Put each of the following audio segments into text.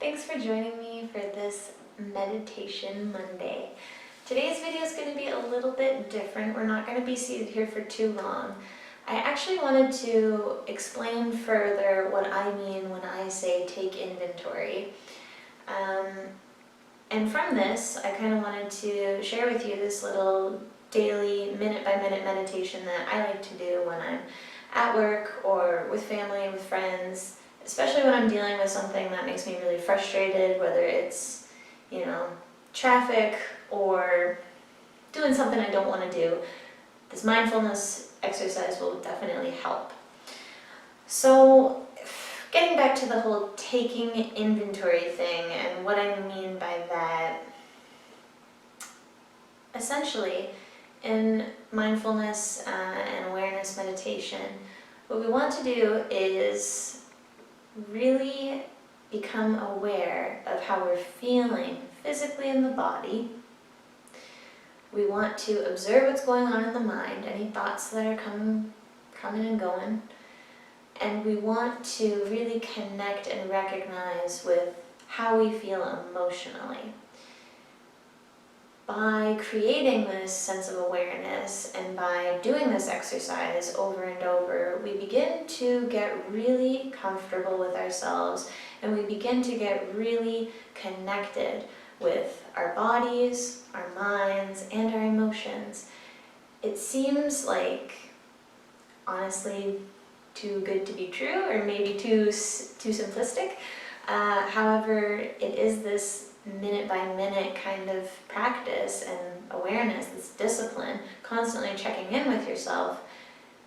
Thanks for joining me for this Meditation Monday. Today's video is going to be a little bit different. We're not going to be seated here for too long. I actually wanted to explain further what I mean when I say take inventory. And from this, I kind of wanted to share with you this little daily minute-by-minute meditation that I like to do when I'm at work or with family, with friends, especially when I'm dealing with something that makes me really frustrated, whether it's, traffic or doing something I don't want to do. This mindfulness exercise will definitely help. So, getting back to the whole taking inventory thing and what I mean by that, essentially, in mindfulness and awareness meditation, what we want to do is really become aware of how we're feeling physically in the body. We want to observe what's going on in the mind, any thoughts that are coming and going. And we want to really connect and recognize with how we feel emotionally. By creating this sense of awareness and by doing this exercise over and over, we begin to get really comfortable with ourselves and we begin to get really connected with our bodies, our minds, and our emotions. It seems like, honestly, too good to be true, or maybe too simplistic. However, it is this minute-by-minute kind of practice and awareness, this discipline, constantly checking in with yourself,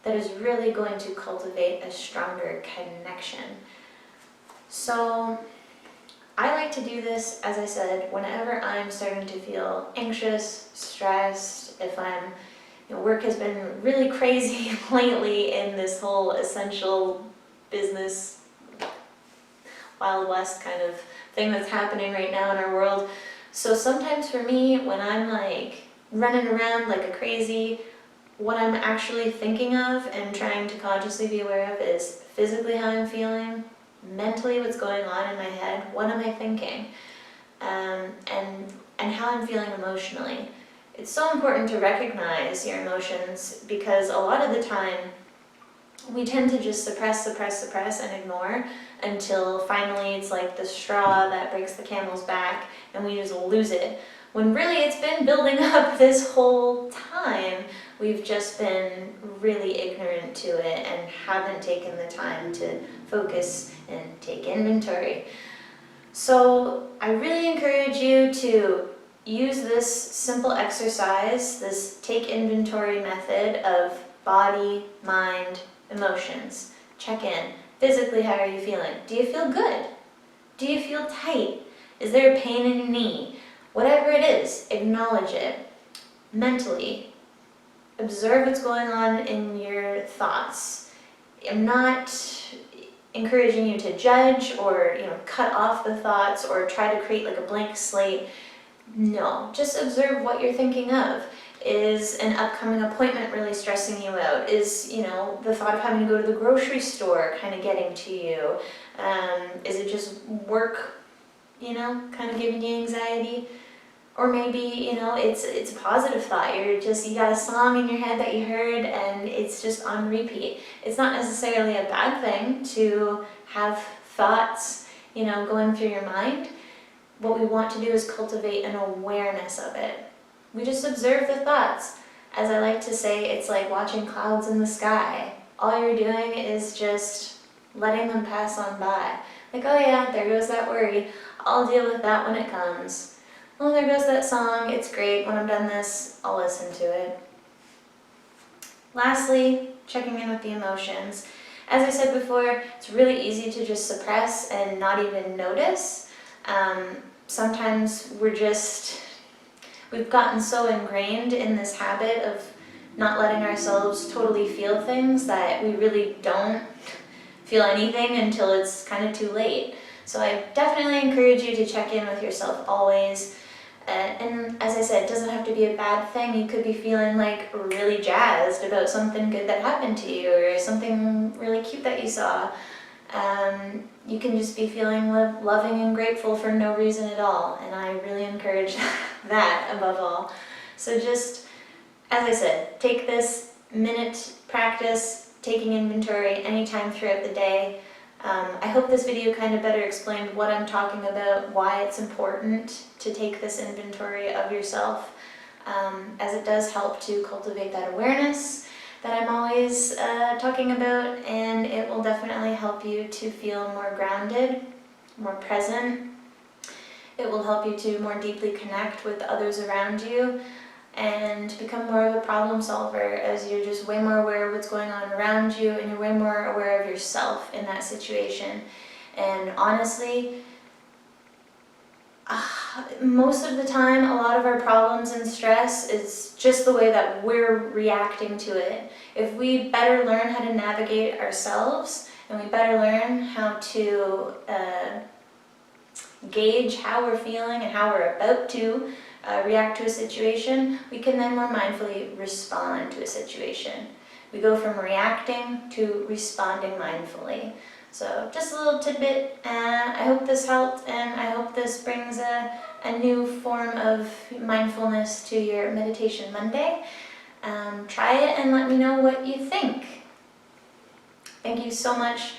that is really going to cultivate a stronger connection. So, I like to do this, as I said, whenever I'm starting to feel anxious, stressed, if I'm work has been really crazy lately in this whole essential business Wild West kind of thing that's happening right now in our world. So sometimes for me, when I'm like running around like a crazy, what I'm actually thinking of and trying to consciously be aware of is physically how I'm feeling, mentally what's going on in my head, what am I thinking, and how I'm feeling emotionally. It's so important to recognize your emotions because a lot of the time we tend to just suppress and ignore until finally it's like the straw that breaks the camel's back and we just lose it. When really it's been building up this whole time, we've just been really ignorant to it and haven't taken the time to focus and take inventory. So I really encourage you to use this simple exercise, this take inventory method of body, mind, emotions. Check in. Physically, how are you feeling? Do you feel good? Do you feel tight? Is there a pain in your knee? Whatever it is, acknowledge it. Mentally, observe what's going on in your thoughts. I'm not encouraging you to judge or cut off the thoughts or try to create like a blank slate. No, just observe what you're thinking of. Is an upcoming appointment really stressing you out? Is, the thought of having to go to the grocery store kind of getting to you? Is it just work, kind of giving you anxiety? Or maybe, it's a positive thought. You got a song in your head that you heard and it's just on repeat. It's not necessarily a bad thing to have thoughts, going through your mind. What we want to do is cultivate an awareness of it. We just observe the thoughts. As I like to say, it's like watching clouds in the sky. All you're doing is just letting them pass on by. Like, oh yeah, there goes that worry. I'll deal with that when it comes. Oh, there goes that song. It's great. When I'm done this, I'll listen to it. Lastly, checking in with the emotions. As I said before, it's really easy to just suppress and not even notice. Sometimes we've gotten so ingrained in this habit of not letting ourselves totally feel things that we really don't feel anything until it's kind of too late. So I definitely encourage you to check in with yourself always. And as I said, it doesn't have to be a bad thing. You could be feeling like really jazzed about something good that happened to you or something really cute that you saw. you can just be feeling loving and grateful for no reason at all, and I really encourage that above all. So just, as I said, take this minute practice, taking inventory anytime throughout the day. I hope this video kind of better explained what I'm talking about, why it's important to take this inventory of yourself, as it does help to cultivate that awareness that I'm always talking about, and it will definitely help you to feel more grounded, more present. It will help you to more deeply connect with others around you and become more of a problem solver, as you're just way more aware of what's going on around you, and you're way more aware of yourself in that situation. And honestly, most of the time, a lot of our problems and stress is just the way that we're reacting to it. If we better learn how to navigate ourselves, and we better learn how to gauge how we're feeling and how we're about to react to a situation, we can then more mindfully respond to a situation. We go from reacting to responding mindfully. So just a little tidbit, I hope this helped, and I hope this brings a new form of mindfulness to your Meditation Monday. Try it and let me know what you think. Thank you so much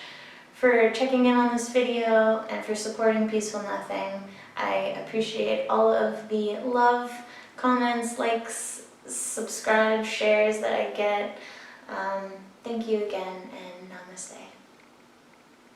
for checking in on this video and for supporting Peaceful Nothing. I appreciate all of the love, comments, likes, subscribe, shares that I get. Thank you again, and namaste.